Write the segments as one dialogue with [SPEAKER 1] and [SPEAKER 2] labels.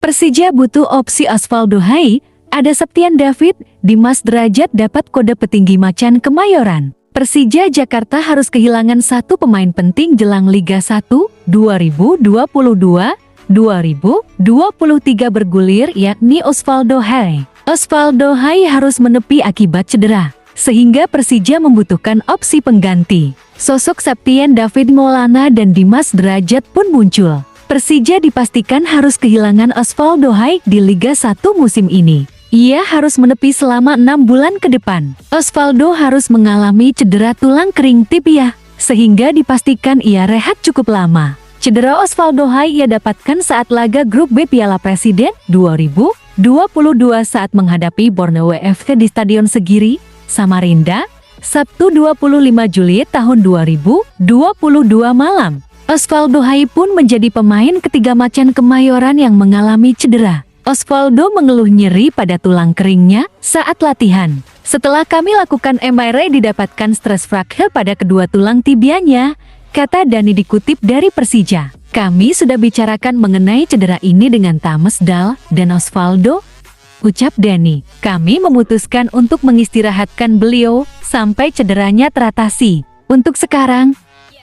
[SPEAKER 1] Persija butuh opsi Osvaldo Hai, ada Septian David, Dimas Derajat dapat kode petinggi macan Kemayoran. Persija Jakarta harus kehilangan satu pemain penting jelang Liga 1 2022-2023 bergulir, yakni Osvaldo Hai. Osvaldo Hai harus menepi akibat cedera, sehingga Persija membutuhkan opsi pengganti. Sosok Septian David Maulana dan Dimas Derajat pun muncul. Persija dipastikan harus kehilangan Osvaldo Hai di Liga 1 musim ini. Ia harus menepi selama 6 bulan ke depan. Osvaldo harus mengalami cedera tulang kering tibia, sehingga dipastikan ia rehat cukup lama. Cedera Osvaldo Hai ia dapatkan saat laga grup B Piala Presiden 2022 saat menghadapi Borneo FC di Stadion Segiri, Samarinda, Sabtu 25 Juli tahun 2022 malam. Osvaldo Hai pun menjadi pemain ketiga macan Kemayoran yang mengalami cedera. Osvaldo mengeluh nyeri pada tulang keringnya saat latihan. Setelah kami lakukan MRI didapatkan stres fracture pada kedua tulang tibianya, kata Dani dikutip dari Persija. Kami sudah bicarakan mengenai cedera ini dengan Thames Dal dan Osvaldo, ucap Dani. Kami memutuskan untuk mengistirahatkan beliau sampai cederanya teratasi. Untuk sekarang,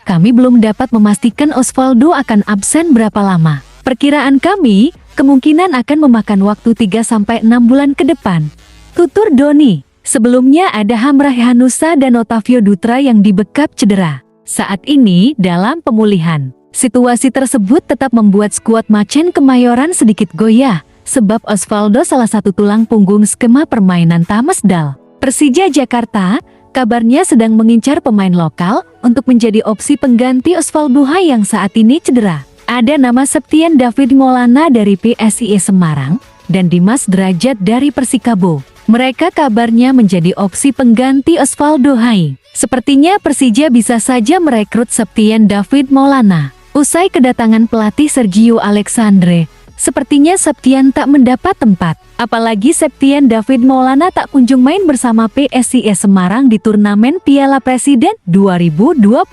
[SPEAKER 1] kami belum dapat memastikan Osvaldo akan absen berapa lama. Perkiraan kami, kemungkinan akan memakan waktu 3-6 bulan ke depan, tutur Doni. Sebelumnya ada Hamrah Hanusa dan Otavio Dutra yang dibekap cedera. Saat ini dalam pemulihan. Situasi tersebut tetap membuat skuad macan Kemayoran sedikit goyah, sebab Osvaldo salah satu tulang punggung skema permainan Thames Dal. Persija Jakarta kabarnya sedang mengincar pemain lokal untuk menjadi opsi pengganti Osvaldo Hai yang saat ini cedera. Ada nama Septian David Maulana dari PSIS Semarang dan Dimas Derajat dari Persikabo. Mereka kabarnya menjadi opsi pengganti Osvaldo Hai. Sepertinya Persija bisa saja merekrut Septian David Maulana. Usai kedatangan pelatih Sergio Alexandre, sepertinya Septian tak mendapat tempat. Apalagi Septian David Maulana tak kunjung main bersama PSIS Semarang di turnamen Piala Presiden 2022.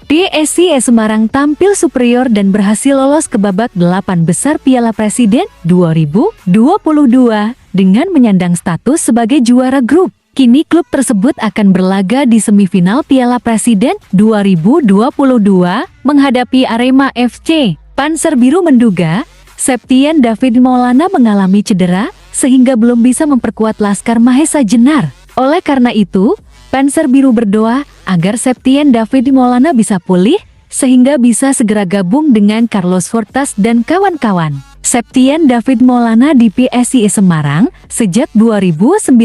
[SPEAKER 1] PSIS Semarang tampil superior dan berhasil lolos ke babak 8 besar Piala Presiden 2022 dengan menyandang status sebagai juara grup. Kini klub tersebut akan berlaga di semifinal Piala Presiden 2022 menghadapi Arema FC. Panser Biru menduga Septian David Maulana mengalami cedera sehingga belum bisa memperkuat Laskar Mahesa Jenar. Oleh karena itu, Panser Biru berdoa agar Septian David Maulana bisa pulih sehingga bisa segera gabung dengan Carlos Fortas dan kawan-kawan. Septian David Maulana di PSIS Semarang sejak 2019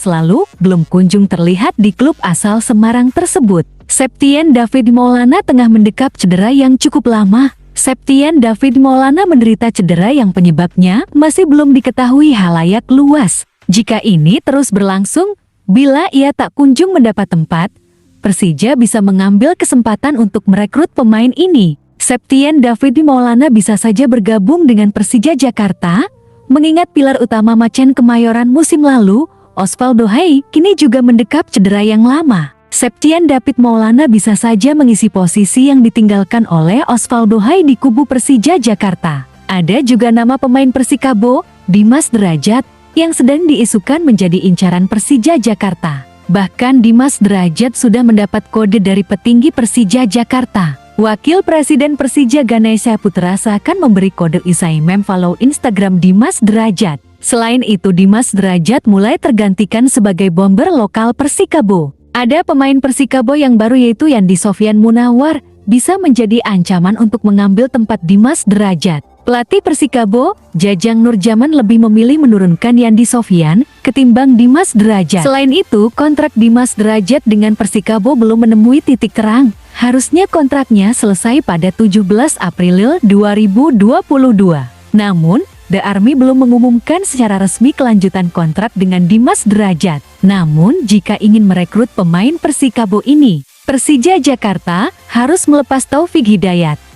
[SPEAKER 1] lalu belum kunjung terlihat di klub asal Semarang tersebut. Septian David Maulana tengah mendekap cedera yang cukup lama. Septian David Maulana menderita cedera yang penyebabnya masih belum diketahui halayak luas. Jika ini terus berlangsung, bila ia tak kunjung mendapat tempat, Persija bisa mengambil kesempatan untuk merekrut pemain ini. Septian David Maulana bisa saja bergabung dengan Persija Jakarta, mengingat pilar utama macan Kemayoran musim lalu, Osvaldo Hai, kini juga mendekap cedera yang lama. Septian David Maulana bisa saja mengisi posisi yang ditinggalkan oleh Osvaldo Hai di kubu Persija Jakarta. Ada juga nama pemain Persikabo, Dimas Derajat, yang sedang diisukan menjadi incaran Persija Jakarta. Bahkan Dimas Derajat sudah mendapat kode dari petinggi Persija Jakarta. Wakil Presiden Persija Ganesha Putra seakan memberi kode usai memfollow Instagram Dimas Derajat. Selain itu Dimas Derajat mulai tergantikan sebagai bomber lokal Persikabo. Ada pemain Persikabo yang baru yaitu Yandi Sofyan Munawar, bisa menjadi ancaman untuk mengambil tempat Dimas Derajat. Pelatih Persikabo, Jajang Nurjaman lebih memilih menurunkan Yandi Sofyan ketimbang Dimas Derajat. Selain itu, kontrak Dimas Derajat dengan Persikabo belum menemui titik terang. Harusnya kontraknya selesai pada 17 April 2022. Namun, The Army belum mengumumkan secara resmi kelanjutan kontrak dengan Dimas Derajat. Namun, jika ingin merekrut pemain Persikabo ini, Persija Jakarta harus melepas Taufik Hidayat.